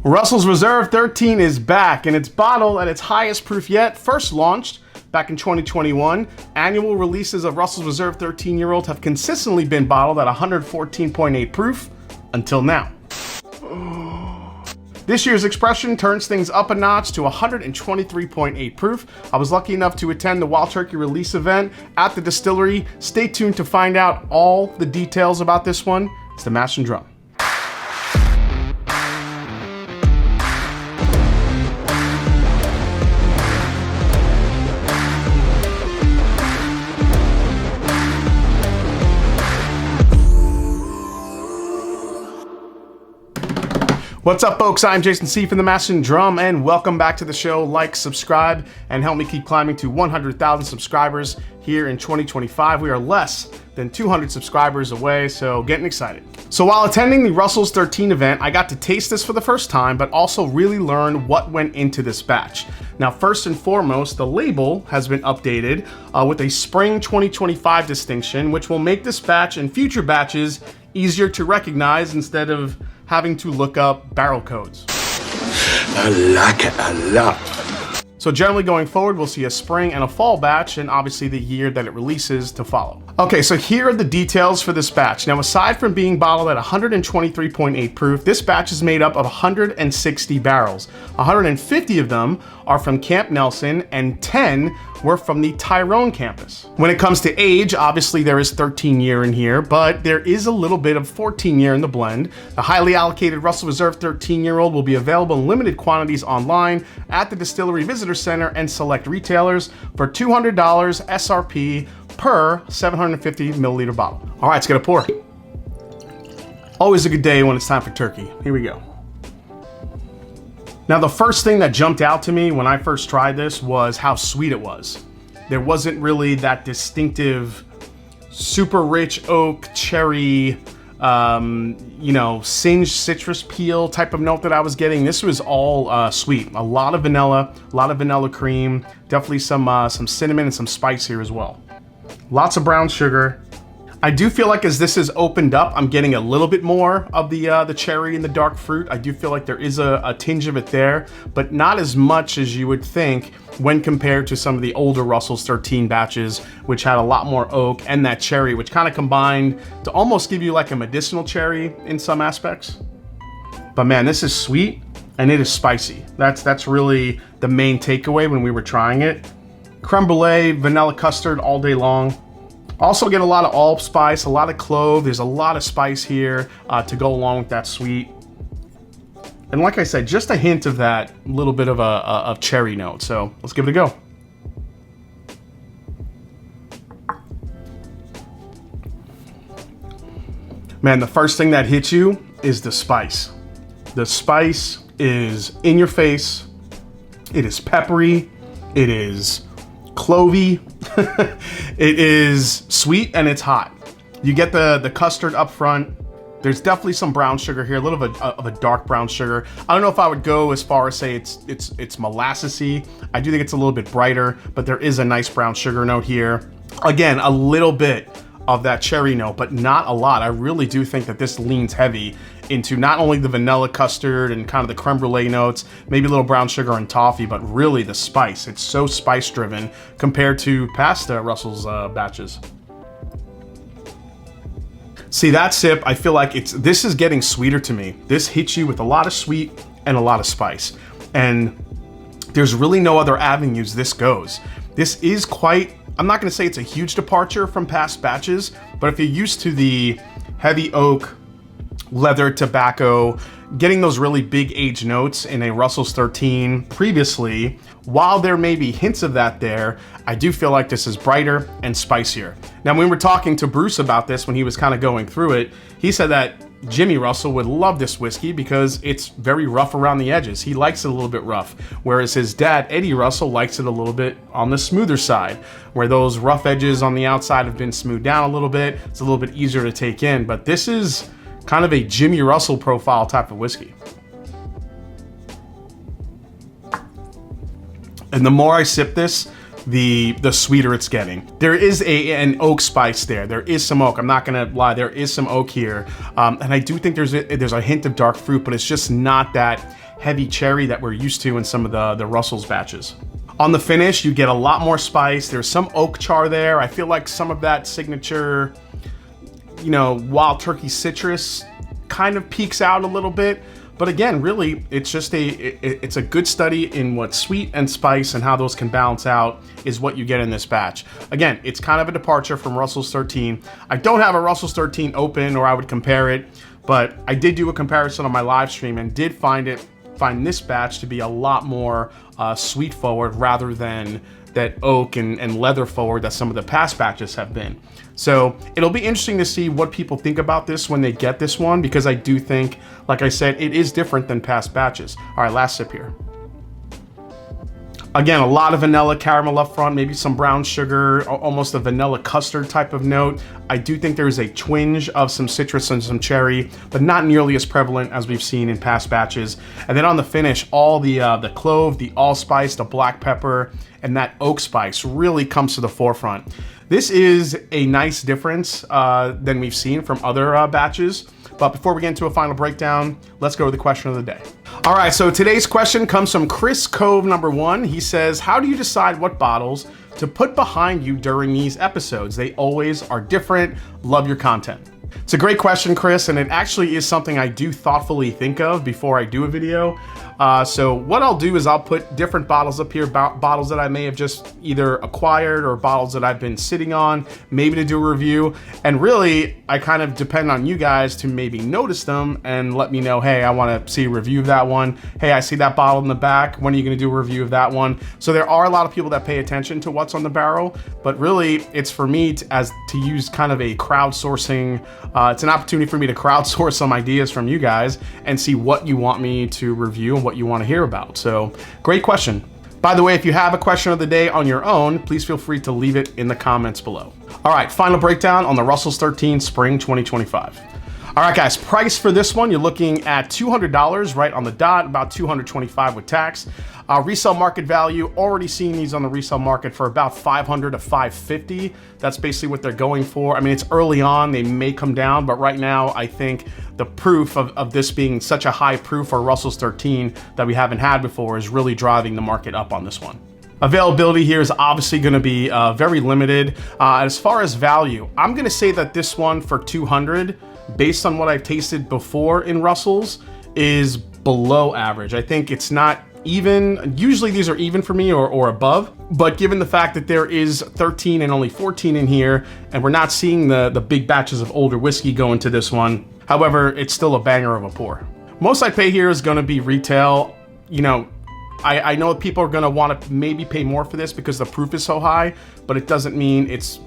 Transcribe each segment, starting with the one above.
Russell's Reserve 13 is back, and it's bottled at its highest proof yet. First launched back in 2021, annual releases of Russell's Reserve 13-year-old have consistently been bottled at 114.8 proof until now. This year's expression turns things up a notch to 123.8 proof. I was lucky enough to attend the Wild Turkey release event at the distillery. Stay tuned to find out all the details about this one. It's the Mash and Drum. What's up, folks? I'm Jason C. from the Mash and Drum, and welcome back to the show. Like, subscribe, and help me keep climbing to 100,000 subscribers here in 2025. We are less than 200 subscribers away, so getting excited. So while attending the Russell's 13 event, I got to taste this for the first time, but also really learn what went into this batch. Now, first and foremost, the label has been updated with a Spring 2025 distinction, which will make this batch and future batches easier to recognize instead of having to look up barrel codes. I like it a lot. So generally going forward, we'll see a spring and a fall batch, and obviously the year that it releases to follow. Okay, so here are the details for this batch. Now, aside from being bottled at 123.8 proof, this batch is made up of 160 barrels. 150 of them are from Camp Nelson, and 10 were from the Tyrone campus. When it comes to age, obviously there is 13 year in here, but there is a little bit of 14 year in the blend. The highly allocated Russell Reserve 13-year-old will be available in limited quantities online at the Distillery Visitor Center and select retailers for $200 SRP per 750 milliliter bottle. All right, let's get a pour. Always a good day when it's time for turkey. Here we go. Now, the first thing that jumped out to me when I first tried this was how sweet it was. There wasn't really that distinctive, super rich oak, cherry, singed citrus peel type of note that I was getting. This was all sweet. A lot of vanilla cream, definitely some cinnamon and some spice here as well. Lots of brown sugar. I do feel like as this is opened up, I'm getting a little bit more of the cherry and the dark fruit. I do feel like there is a tinge of it there, but not as much as you would think when compared to some of the older Russell's 13 batches, which had a lot more oak and that cherry, which kind of combined to almost give you like a medicinal cherry in some aspects. But man, this is sweet and it is spicy. That's really the main takeaway when we were trying it. Creme brulee, vanilla custard all day long. Also get a lot of allspice, a lot of clove. There's a lot of spice here to go along with that sweet. And like I said, just a hint of that little bit of a cherry note. So let's give it a go. Man, the first thing that hits you is the spice. The spice is in your face. It is peppery. It is clovey. It is sweet and it's hot. You get the custard up front. There's definitely some brown sugar here, a little bit of a dark brown sugar. I don't know if I would go as far as say it's molassesy. I do think it's a little bit brighter, but there is a nice brown sugar note here. Again, a little bit of that cherry note, but not a lot. I really do think that this leans heavy into not only the vanilla custard and kind of the creme brulee notes, maybe a little brown sugar and toffee, but really the spice. It's so spice driven compared to past Russell's batches. See, that sip, I feel like this is getting sweeter to me. This hits you with a lot of sweet and a lot of spice. And there's really no other avenues this goes. This is quite, I'm not gonna say it's a huge departure from past batches, but if you're used to the heavy oak, leather, tobacco, getting those really big age notes in a Russell's 13 previously, while there may be hints of that there, I do feel like this is brighter and spicier. Now, when we were talking to Bruce about this, when he was kind of going through it, he said that Jimmy Russell would love this whiskey because it's very rough around the edges. He likes it a little bit rough, whereas his dad, Eddie Russell, likes it a little bit on the smoother side, where those rough edges on the outside have been smoothed down a little bit. It's a little bit easier to take in, but this is kind of a Jimmy Russell profile type of whiskey. And the more I sip this, the sweeter it's getting. There is an oak spice there. There is some oak. I'm not gonna lie. There is some oak here, and I do think there's a hint of dark fruit, but it's just not that heavy cherry that we're used to in some of the Russell's batches. On the finish, you get a lot more spice. There's some oak char there. I feel like some of that signature, you know, wild turkey citrus kind of peeks out a little bit. But again, really, it's just it's a good study in what sweet and spice and how those can balance out is what you get in this batch. Again, it's kind of a departure from Russell's 13. I don't have a Russell's 13 open or I would compare it, but I did do a comparison on my live stream and did find this batch to be a lot more sweet forward rather than that oak and leather forward that some of the past batches have been. So it'll be interesting to see what people think about this when they get this one, because I do think, like I said, it is different than past batches. All right, last sip here. Again, a lot of vanilla caramel up front, maybe some brown sugar, almost a vanilla custard type of note. I do think there's a twinge of some citrus and some cherry, but not nearly as prevalent as we've seen in past batches. And then on the finish, all the clove, the allspice, the black pepper, and that oak spice really comes to the forefront. This is a nice difference than we've seen from other batches. But before we get into a final breakdown, let's go to the question of the day. All right, so today's question comes from Chris Cove #1. He says, how do you decide what bottles to put behind you during these episodes? They always are different. Love your content. It's a great question, Chris, and it actually is something I do thoughtfully think of before I do a video. So what I'll do is I'll put different bottles up here, bottles that I may have just either acquired or bottles that I've been sitting on, maybe to do a review. And really, I kind of depend on you guys to maybe notice them and let me know, hey, I want to see a review of that one. Hey, I see that bottle in the back. When are you going to do a review of that one? So there are a lot of people that pay attention to what's on the barrel, but really it's for me to use kind of a crowdsourcing, it's an opportunity for me to crowdsource some ideas from you guys and see what you want me to review and what you want to hear about. So great question. By the way, if you have a question of the day on your own, please feel free to leave it in the comments below. All right, final breakdown on the Russell's 13 Spring 2025. All right, guys, price for this one, you're looking at $200 right on the dot, about $225 with tax. Resale market value, already seeing these on the resale market for about $500 to $550. That's basically what they're going for. I mean, it's early on, they may come down, but right now I think the proof of this being such a high proof for Russell's 13 that we haven't had before is really driving the market up on this one. Availability here is obviously going to be very limited. As far as value, I'm going to say that this one for $200, based on what I've tasted before in Russell's, is below average. I think it's not even. Usually these are even for me or above, but given the fact that there is 13 and only 14 in here, and we're not seeing the big batches of older whiskey go into this one, however, it's still a banger of a pour. Most I pay here is going to be retail. You know, I know people are going to want to maybe pay more for this because the proof is so high, but it doesn't mean it's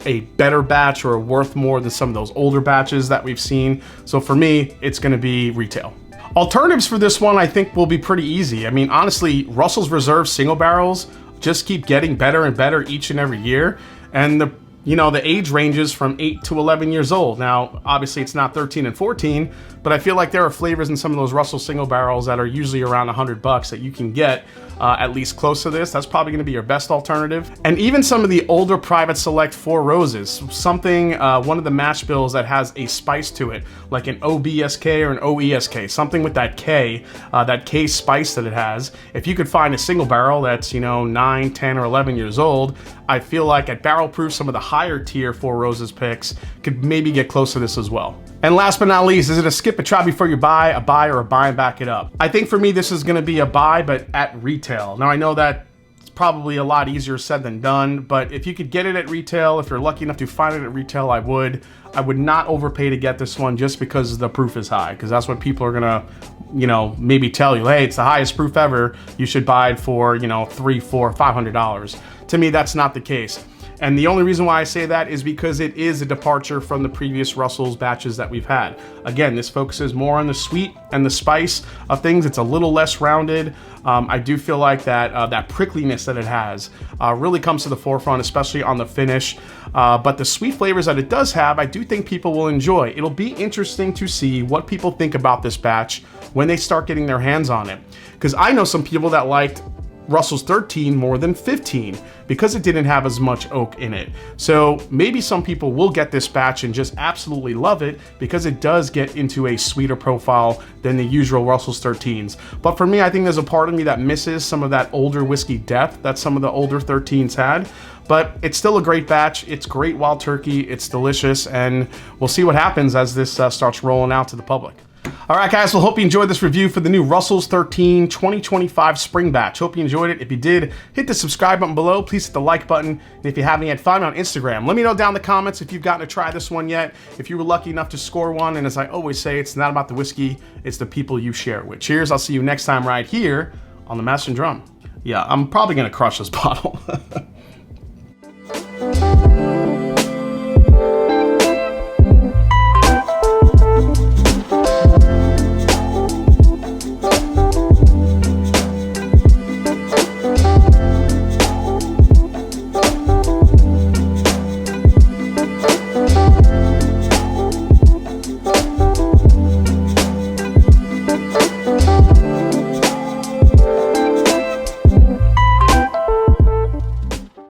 a better batch or worth more than some of those older batches that we've seen. So for me, it's going to be retail. Alternatives for this one, I think, will be pretty easy. I mean, honestly, Russell's Reserve single barrels just keep getting better and better each and every year. And the age ranges from 8 to 11 years old. Now, obviously it's not 13 and 14, but I feel like there are flavors in some of those Russell single barrels that are usually around $100 that you can get at least close to this. That's probably gonna be your best alternative. And even some of the older Private Select Four Roses, something, one of the mash bills that has a spice to it, like an OBSK or an OESK, something with that K spice that it has. If you could find a single barrel that's, 9, 10, or 11 years old, I feel like at barrel proof, some of the higher tier Four Roses picks could maybe get close to this as well. And last but not least, is it a skip, a try before you buy, a buy, or a buy and back it up? I think for me, this is gonna be a buy, but at retail. Now I know that it's probably a lot easier said than done, but if you could get it at retail, if you're lucky enough to find it at retail, I would not overpay to get this one just because the proof is high, because that's what people are gonna, maybe tell you, hey, it's the highest proof ever, you should buy it for, $300, $400, $500. To me, that's not the case. And the only reason why I say that is because it is a departure from the previous Russell's batches that we've had. Again, this focuses more on the sweet and the spice of things. It's a little less rounded. I do feel like that prickliness that it has really comes to the forefront, especially on the finish. But the sweet flavors that it does have, I do think people will enjoy. It'll be interesting to see what people think about this batch when they start getting their hands on it. Because I know some people that liked Russell's 13 more than 15 because it didn't have as much oak in it. So maybe some people will get this batch and just absolutely love it because it does get into a sweeter profile than the usual Russell's 13s. But for me, I think there's a part of me that misses some of that older whiskey depth that some of the older 13s had. But it's still a great batch. It's great wild turkey. It's delicious, and we'll see what happens as this starts rolling out to the public. All right, guys, well, hope you enjoyed this review for the new Russell's 13 2025 Spring Batch. Hope you enjoyed it. If you did, hit the subscribe button below. Please hit the like button. And if you haven't yet, find me on Instagram. Let me know down in the comments if you've gotten to try this one yet, if you were lucky enough to score one. And as I always say, it's not about the whiskey, it's the people you share it with. Cheers. I'll see you next time right here on the Master and Drum. Yeah, I'm probably going to crush this bottle.